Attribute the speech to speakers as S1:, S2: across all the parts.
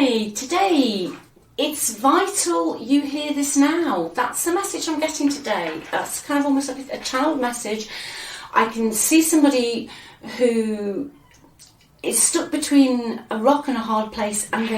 S1: Okay, today it's vital you hear this now. That's the message I'm getting today. That's kind of almost like a channeled message. I can see somebody who is stuck between a rock and a hard place, and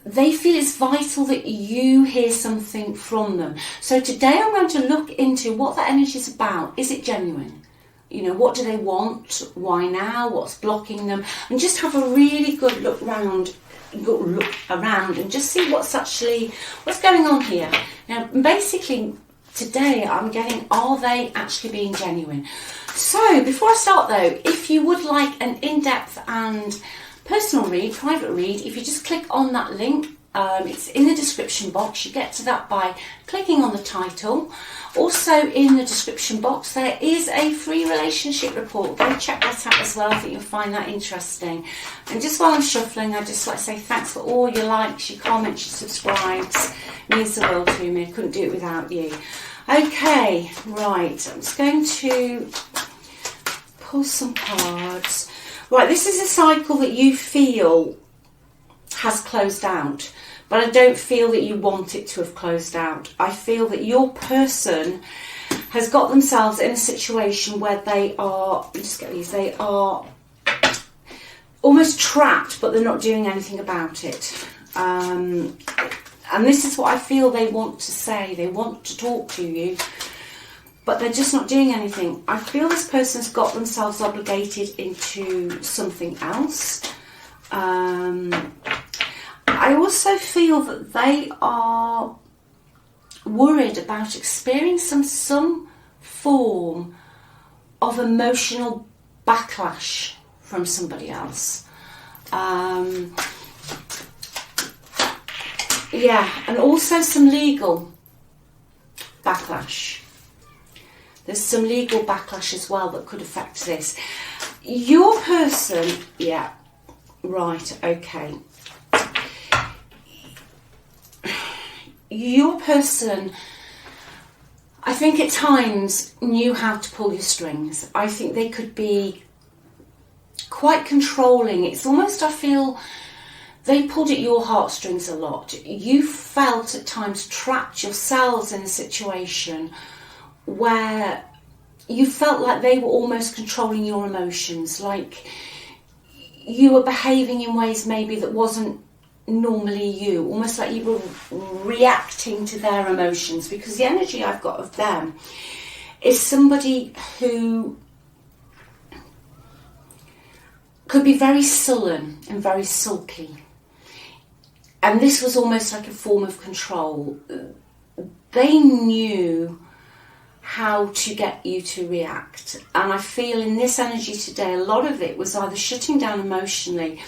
S1: they feel it's vital that you hear something from them. So today I'm going to look into what that energy is about. Is it genuine? You know, what do they want? Why now? What's blocking them? And just have a really good look around and just see what's going on here. Now, basically, today I'm getting, are they actually being genuine? So, before I start though, if you would like an in-depth and personal read, private read, if you just click on that link, it's in the description box. You get to that by clicking on the title. Also in the description box there is a free relationship report. Go check that out as well. I think you'll find that interesting. And just while I'm shuffling, I'd just like to say thanks for all your likes, your comments, your subscribes. It means the world to me. I couldn't do it without you. Okay, right. I'm just going to pull some cards. Right, this is a cycle that you feel has closed out, but I don't feel that you want it to have closed out. I feel that your person has got themselves in a situation where they are, they are almost trapped, but they're not doing anything about it. And this is what I feel they want to say. They want to talk to you, but they're just not doing anything. I feel this person's got themselves obligated into something else. I also feel that they are worried about experiencing some form of emotional backlash from somebody else. Yeah, and also some legal backlash. There's some legal backlash as well that could affect this. Your person, yeah, right, okay. Your person, I think at times knew how to pull your strings. I think they could be quite controlling. It's almost, I feel, they pulled at your heartstrings a lot. You felt at times trapped yourselves in a situation where you felt like they were almost controlling your emotions, like you were behaving in ways maybe that wasn't normally you, almost like you were reacting to their emotions, because the energy I've got of them is somebody who could be very sullen and very sulky, and this was almost like a form of control. They knew how to get you to react, and I feel in this energy today a lot of it was either shutting down emotionally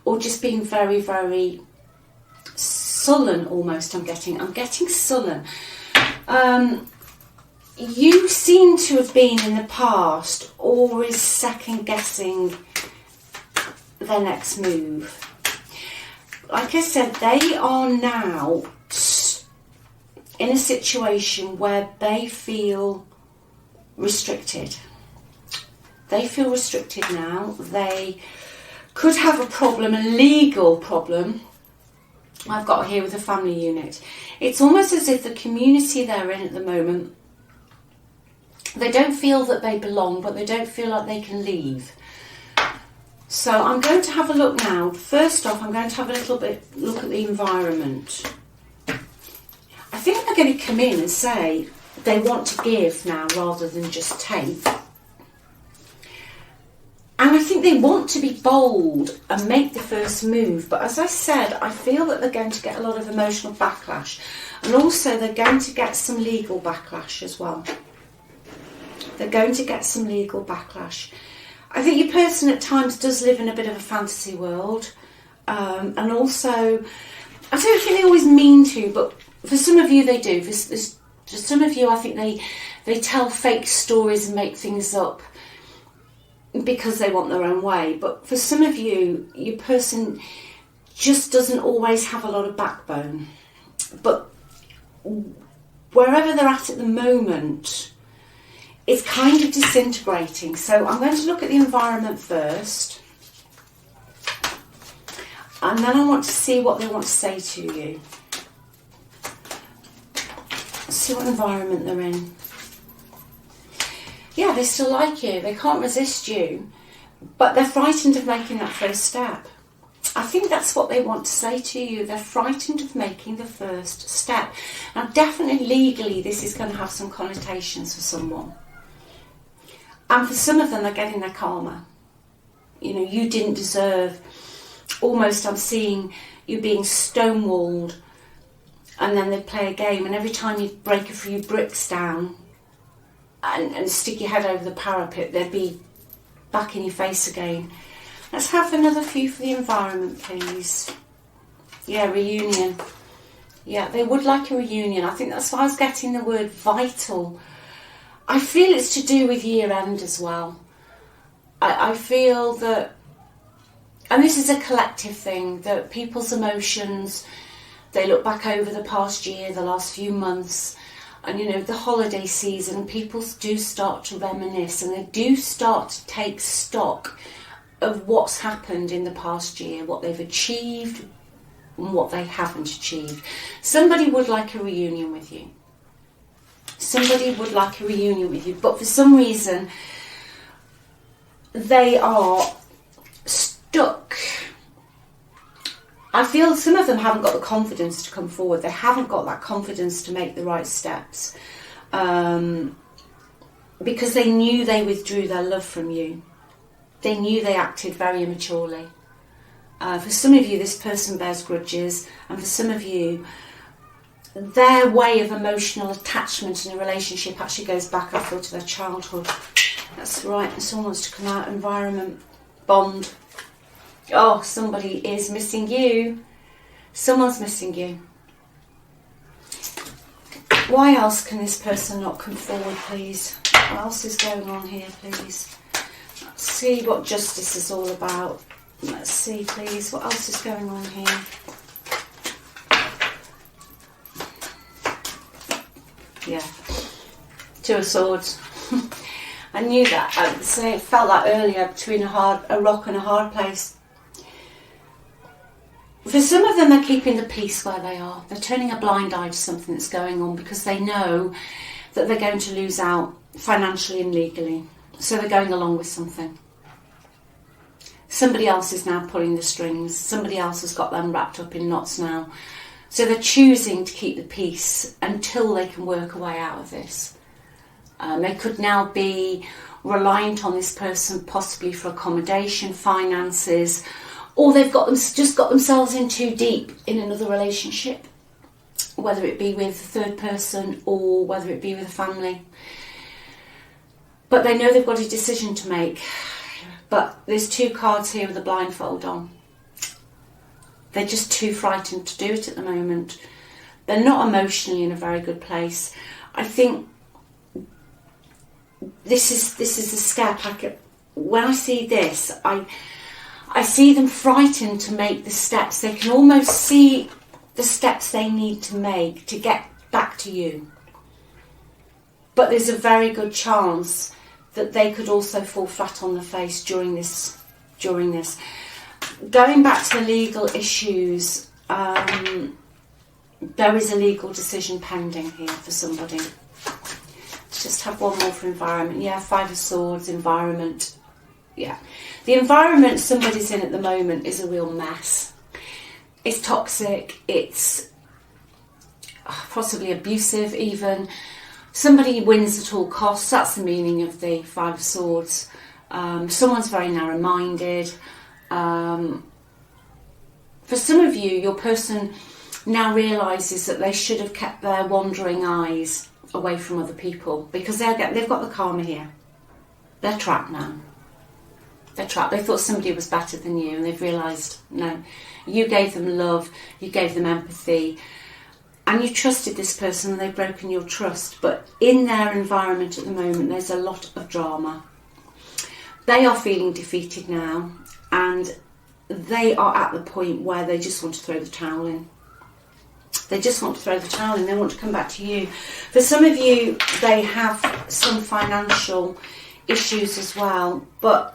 S1: or just being very, very sullen almost. I'm getting sullen. You seem to have been in the past always second guessing their next move. Like I said, they are now in a situation where they feel restricted. They feel restricted now. They could have a problem, a legal problem. I've got here with a family unit. It's almost as if the community they're in at the moment, they don't feel that they belong, but they don't feel like they can leave. So I'm going to have a look now. First off, I'm going to have a little bit look at the environment. I think they're going to come in and say they want to give now rather than just take. And I think they want to be bold and make the first move. But as I said, I feel that they're going to get a lot of emotional backlash. And also they're going to get some legal backlash as well. They're going to get some legal backlash. I think your person at times does live in a bit of a fantasy world. And also, I don't think they always mean to, but for some of you they do. For some of you, I think they tell fake stories and make things up because they want their own way. But for some of you, your person just doesn't always have a lot of backbone. But wherever they're at the moment, it's kind of disintegrating. So I'm going to look at the environment first. And then I want to see what they want to say to you. See what environment they're in. Yeah, they still like you. They can't resist you. But they're frightened of making that first step. I think that's what they want to say to you. They're frightened of making the first step. Now, definitely legally, this is going to have some connotations for someone. And for some of them, they're getting their karma. You know, you didn't deserve. Almost, I'm seeing you being stonewalled, and then they play a game, and every time you break a few bricks down and stick your head over the parapet, they'd be back in your face again. Let's have another few for the environment, please. Yeah, reunion. Yeah, they would like a reunion. I think that's why I was getting the word vital. I feel it's to do with year end as well. I feel that, and this is a collective thing, that people's emotions, they look back over the past year, the last few months, and you know, the holiday season, people do start to reminisce, and they do start to take stock of what's happened in the past year, what they've achieved and what they haven't achieved. Somebody would like a reunion with you. Somebody would like a reunion with you, but for some reason they are stuck. I feel some of them haven't got the confidence to come forward. They haven't got that confidence to make the right steps, because they knew they withdrew their love from you. They knew they acted very immaturely. For some of you, this person bears grudges, and for some of you, their way of emotional attachment in a relationship actually goes back, I feel, to their childhood. That's right, and someone wants to come out. Environment, bond. Oh, somebody is missing you. Someone's missing you. Why else can this person not come forward, please? What else is going on here, please? Let's see what justice is all about. Let's see, please, what else is going on here? Yeah, Two of Swords. I knew that. I felt that earlier, between a rock and a hard place. For some of them, they're keeping the peace where they are. They're turning a blind eye to something that's going on because they know that they're going to lose out financially and legally. So they're going along with something. Somebody else is now pulling the strings. Somebody else has got them wrapped up in knots now. So they're choosing to keep the peace until they can work a way out of this. They could now be reliant on this person possibly for accommodation, finances, or they've just got themselves in too deep in another relationship, whether it be with a third person or whether it be with a family. But they know they've got a decision to make. But there's two cards here with a blindfold on. They're just too frightened to do it at the moment. They're not emotionally in a very good place. I think this is a step. When I see this, I see them frightened to make the steps. They can almost see the steps they need to make to get back to you. But there's a very good chance that they could also fall flat on the face during this. Going back to the legal issues, there is a legal decision pending here for somebody. Let's just have one more for environment. Yeah, Five of Swords, environment. Yeah. The environment somebody's in at the moment is a real mess. It's toxic, it's possibly abusive even. Somebody wins at all costs. That's the meaning of the Five of Swords. Someone's very narrow-minded. For some of you, your person now realises that they should have kept their wandering eyes away from other people because they've got the karma here. They're trapped now. They're trapped. They thought somebody was better than you, and they've realised, no, you gave them love, you gave them empathy, and you trusted this person and they've broken your trust. But in their environment at the moment, there's a lot of drama. They are feeling defeated now, and they are at the point where they just want to throw the towel in. They just want to throw the towel in. They want to come back to you. For some of you, they have some financial issues as well, but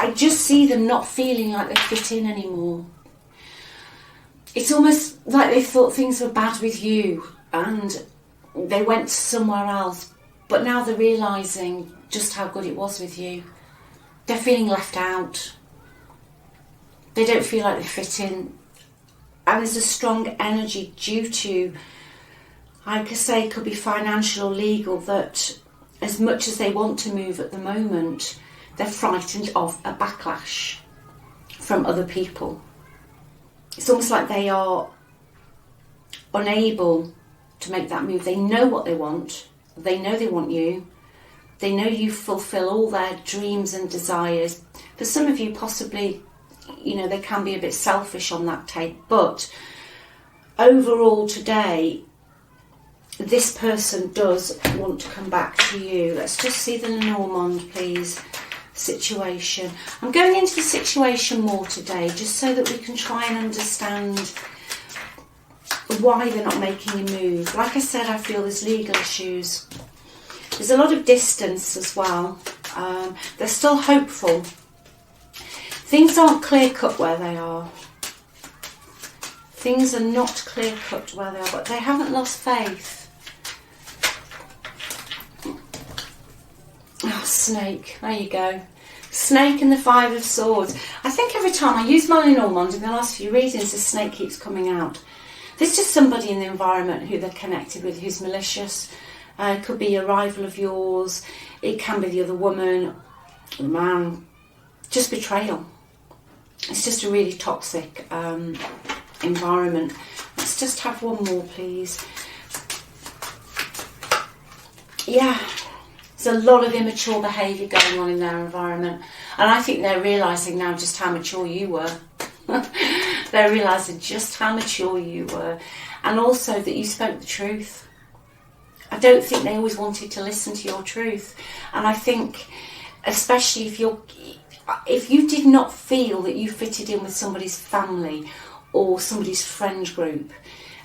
S1: I just see them not feeling like they fit in anymore. It's almost like they thought things were bad with you and they went somewhere else, but now they're realising just how good it was with you. They're feeling left out. They don't feel like they fit in. And there's a strong energy due to, like I say, it could be financial or legal, that as much as they want to move at the moment, they're frightened of a backlash from other people. It's almost like they are unable to make that move. They know what they want. They know they want you. They know you fulfill all their dreams and desires. For some of you, possibly, you know, they can be a bit selfish on that take. But overall today, this person does want to come back to you. Let's just see the Lenormand, please. Situation. I'm going into the situation more today, just so that we can try and understand why they're not making a move. Like I said, I feel there's legal issues. There's a lot of distance as well. They're still hopeful. Things aren't clear-cut where they are. Things are not clear-cut where they are, but they haven't lost faith. Oh, snake. There you go. Snake and the Five of Swords. I think every time I use my Lenormand in the last few readings, the snake keeps coming out. There's just somebody in the environment who they're connected with who's malicious. It could be a rival of yours. It can be the other woman, the man. Just betrayal. It's just a really toxic environment. Let's just have one more, please. Yeah. There's a lot of immature behaviour going on in their environment. And I think they're realising now just how mature you were. They're realising just how mature you were. And also that you spoke the truth. I don't think they always wanted to listen to your truth. And I think, especially if you did not feel that you fitted in with somebody's family or somebody's friend group,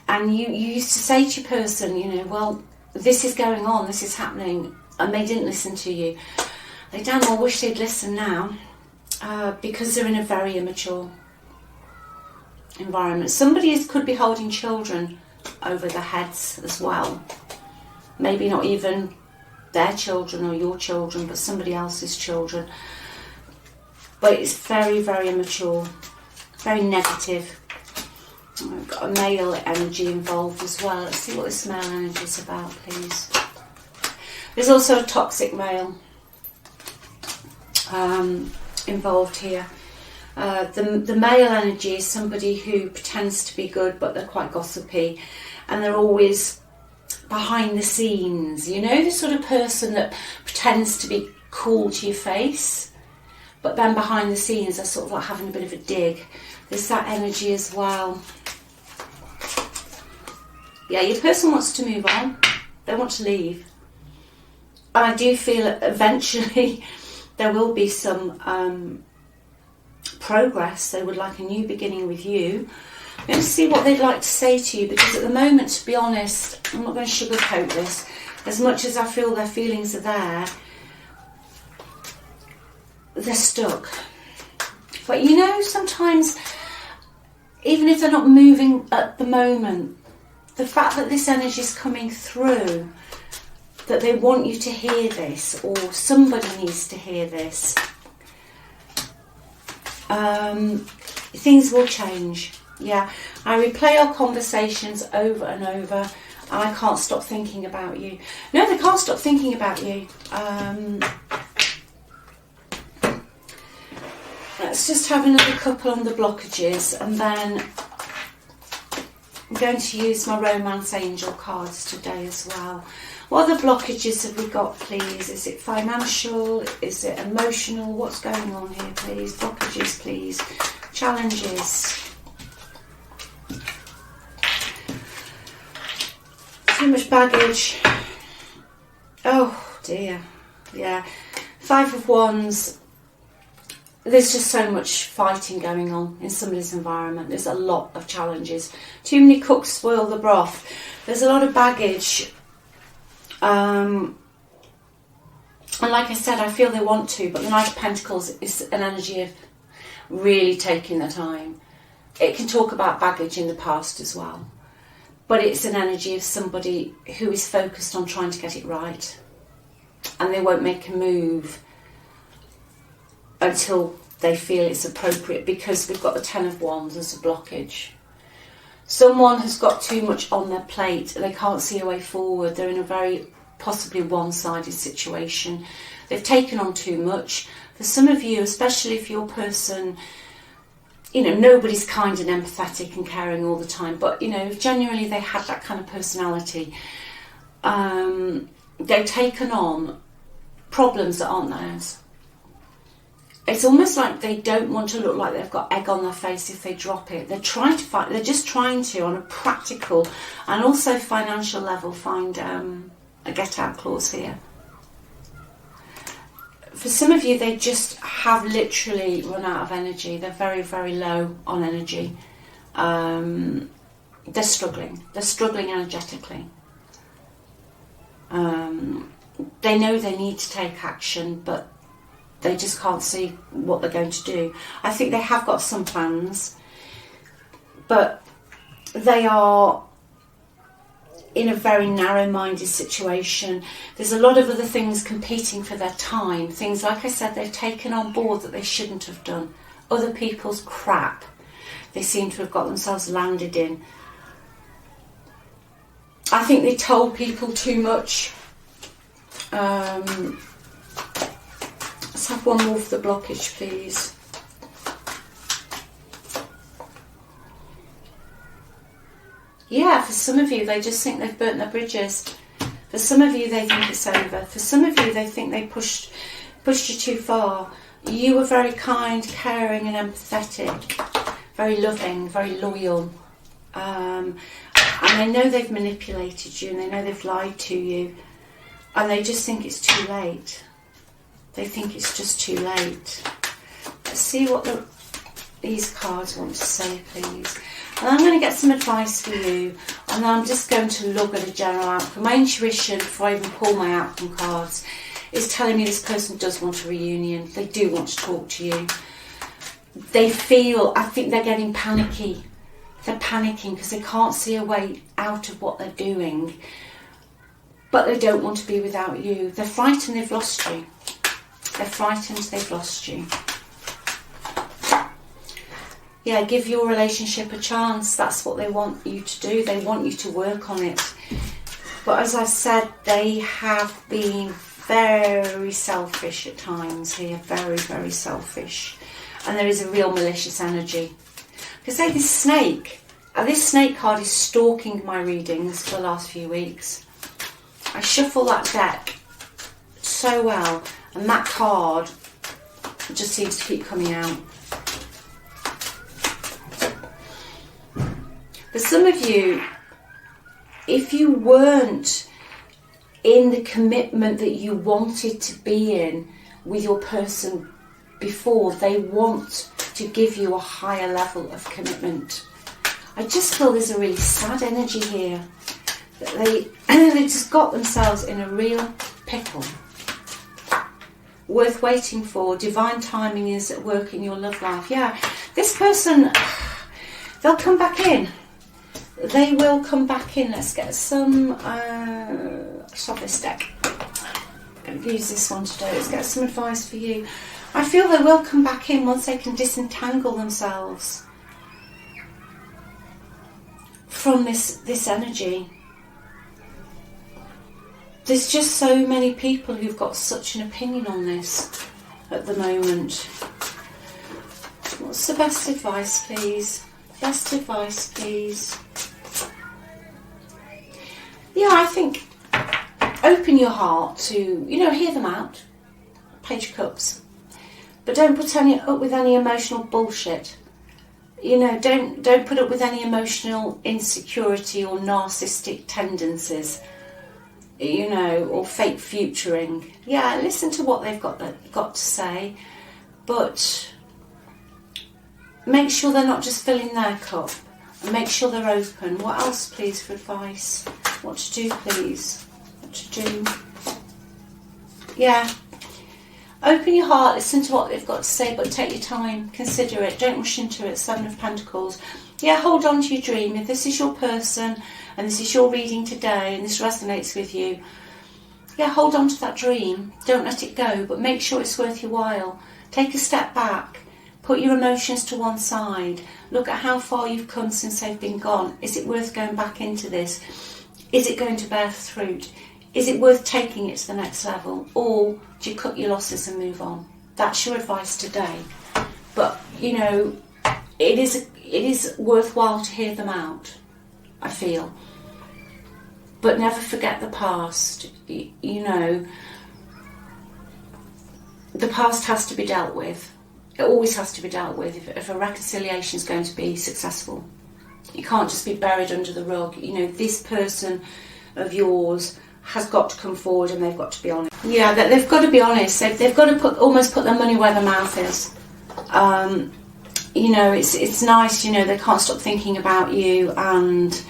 S1: and you used to say to your person, you know, well, this is going on, this is happening, and they didn't listen to you, they damn well wish they'd listen now, because they're in a very immature environment. Somebody could be holding children over their heads as well. Maybe not even their children or your children, but somebody else's children. But it's very, very immature, very negative. I've got a male energy involved as well. Let's see what this male energy is about, please. There's also a toxic male involved here. The male energy is somebody who pretends to be good, but they're quite gossipy, and they're always behind the scenes. You know, the sort of person that pretends to be cool to your face, but then behind the scenes they're sort of like having a bit of a dig. There's that energy as well. Yeah, your person wants to move on. They want to leave. And I do feel that eventually there will be some progress. They would like a new beginning with you. I'm going to see what they'd like to say to you, because at the moment, to be honest, I'm not going to sugarcoat this. As much as I feel their feelings are there, they're stuck. But you know, sometimes, even if they're not moving at the moment, the fact that this energy is coming through, that they want you to hear this, or somebody needs to hear this, things will change. Yeah, I replay our conversations over and over, and I can't stop thinking about you. No, they can't stop thinking about you. Let's just have another couple on the blockages, and then I'm going to use my Romance Angel cards today as well. What other blockages have we got, please? Is it financial? Is it emotional? What's going on here, please? Blockages, please. Challenges. Too much baggage. Oh dear. Yeah. Five of Wands. There's just so much fighting going on in somebody's environment. There's a lot of challenges. Too many cooks spoil the broth. There's a lot of baggage. And like I said, I feel they want to, but the Knight of Pentacles is an energy of really taking their time. It can talk about baggage in the past as well, but it's an energy of somebody who is focused on trying to get it right, and they won't make a move until they feel it's appropriate, because we've got the Ten of Wands as a blockage. Someone has got too much on their plate and they can't see a way forward. They're in a very possibly one-sided situation. They've taken on too much. For some of you, especially if your person, you know, nobody's kind and empathetic and caring all the time, but, you know, if genuinely they had that kind of personality, they've taken on problems that aren't theirs. It's almost like they don't want to look like they've got egg on their face if they drop it. They're trying to find, they're just trying to, on a practical and also financial level, find a get-out clause here. For some of you, they just have literally run out of energy. They're very, very low on energy. They're struggling. They're struggling energetically. They know they need to take action, but they just can't see what they're going to do. I think they have got some plans, but they are in a very narrow-minded situation. There's a lot of other things competing for their time. Things, like I said, they've taken on board that they shouldn't have done. Other people's crap they seem to have got themselves landed in. I think they told people too much. Let's have one more for the blockage, please. Yeah, for some of you, they just think they've burnt their bridges. For some of you, they think it's over. For some of you, they think they pushed you too far. You were very kind, caring and empathetic, very loving, very loyal. And they know they've manipulated you, and they know they've lied to you, and they just think it's too late. They think it's just too late. Let's see what these cards want to say, please. And I'm going to get some advice for you, and I'm just going to look at a general outcome. My intuition, before I even pull my outcome cards, is telling me this person does want a reunion. They do want to talk to you. They feel, I think they're getting panicky. They're panicking because they can't see a way out of what they're doing, but they don't want to be without you. They're frightened they've lost you. They're frightened they've lost you. Yeah, give your relationship a chance. That's what they want you to do. They want you to work on it. But as I said, they have been very selfish at times here. Very, very selfish. And there is a real malicious energy. Because say this snake card is stalking my readings for the last few weeks. I shuffle that deck so well, and that card just seems to keep coming out. For some of you, if you weren't in the commitment that you wanted to be in with your person before, they want to give you a higher level of commitment. I just feel there's a really sad energy here. That they just got themselves in a real pickle. Worth waiting for. Divine timing is at work in your love life. Yeah, this person, they'll come back in. They will come back in. Let's get some, let's have this deck. I'm going to use this one today. Let's get some advice for you. I feel they will come back in once they can disentangle themselves from this energy. There's just so many people who've got such an opinion on this at the moment. What's the best advice, please? Best advice, please. Yeah, I think open your heart to, hear them out. Page of Cups. But don't put up with any emotional bullshit. Don't put up with any emotional insecurity or narcissistic tendencies. Or fake futuring. Yeah, listen to what they've got to say, but make sure they're not just filling their cup, and make sure they're open. What else, please, for advice? What to do, please? What to do? Yeah, Open your heart, listen to what they've got to say, but take your time, consider it, don't rush into it. 7 of Pentacles. Yeah, hold on to your dream. If this is your person and this is your reading today and this resonates with you, yeah, hold on to that dream. Don't let it go, but make sure it's worth your while. Take a step back. Put your emotions to one side. Look at how far you've come since they've been gone. Is it worth going back into this? Is it going to bear fruit? Is it worth taking it to the next level? Or do you cut your losses and move on? That's your advice today. But, you know, it is worthwhile to hear them out, I feel. But never forget the past. You know, the past has to be dealt with. It always has to be dealt with if a reconciliation is going to be successful. You can't just be buried under the rug. You know, this person of yours has got to come forward and they've got to be honest. Yeah, they've got to be honest. They've got to almost put their money where their mouth is. You know, it's nice, you know, they can't stop thinking about you and,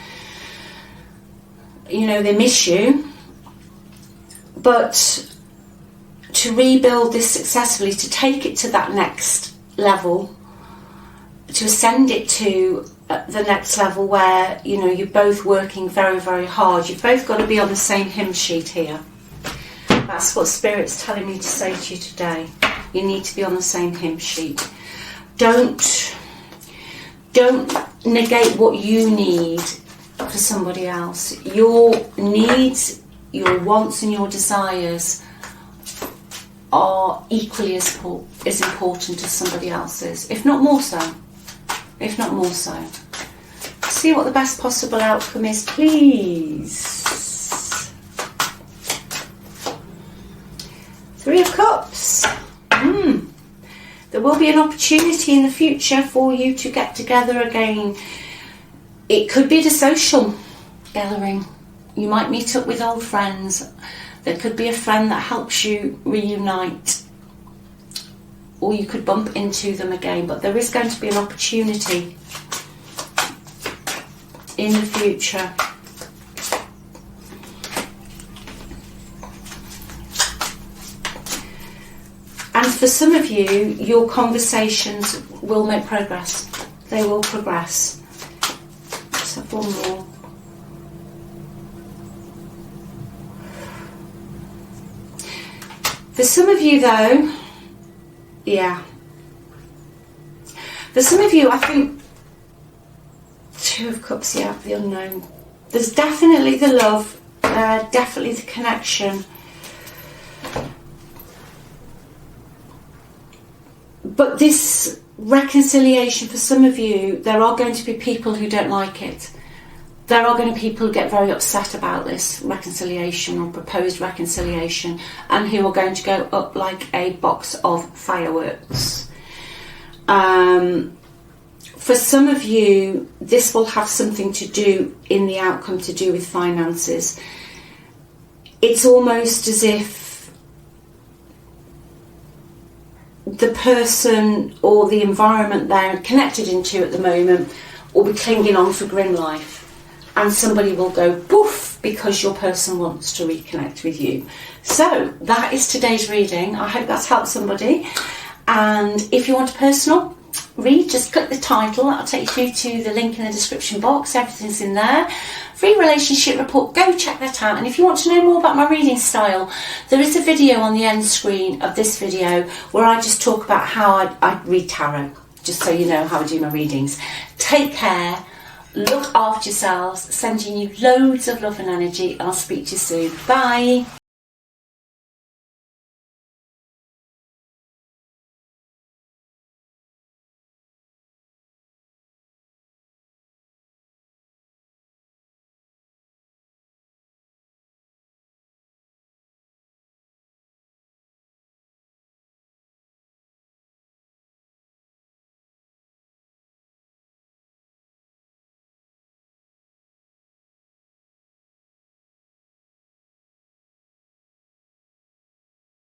S1: you know, they miss you. But to rebuild this successfully, to take it to that next level, to ascend it to the next level where, you know, you're both working very, very hard. You've both got to be on the same hymn sheet here. That's what Spirit's telling me to say to you today. You need to be on the same hymn sheet. Don't negate what you need for somebody else. Your needs, your wants and your desires are equally as important as somebody else's, if not more so. If not more so. See what the best possible outcome is, please. 3 of Cups. There will be an opportunity in the future for you to get together again. It could be at a social gathering. You might meet up with old friends. There could be a friend that helps you reunite. Or you could bump into them again. But there is going to be an opportunity in the future. And for some of you, your conversations will make progress. They will progress. Let's have one more. For some of you though, yeah. For some of you, I think 2 of Cups, yeah, the unknown. There's definitely the love, definitely the connection. But this reconciliation, for some of you, there are going to be people who don't like it. There are going to be people who get very upset about this reconciliation or proposed reconciliation and who are going to go up like a box of fireworks. For some of you, this will have something to do in the outcome to do with finances. It's almost as if the person or the environment they're connected into at the moment will be clinging on for grim life. And somebody will go poof because your person wants to reconnect with you. So that is today's reading. I hope that's helped somebody. And if you want a personal read, just click the title. That'll take you through to the link in the description box. Everything's in there. Free relationship report. Go check that out. And if you want to know more about my reading style, there is a video on the end screen of this video where I just talk about how I read tarot. Just so you know how I do my readings. Take care. Look after yourselves, sending you loads of love and energy. I'll speak to you soon. Bye.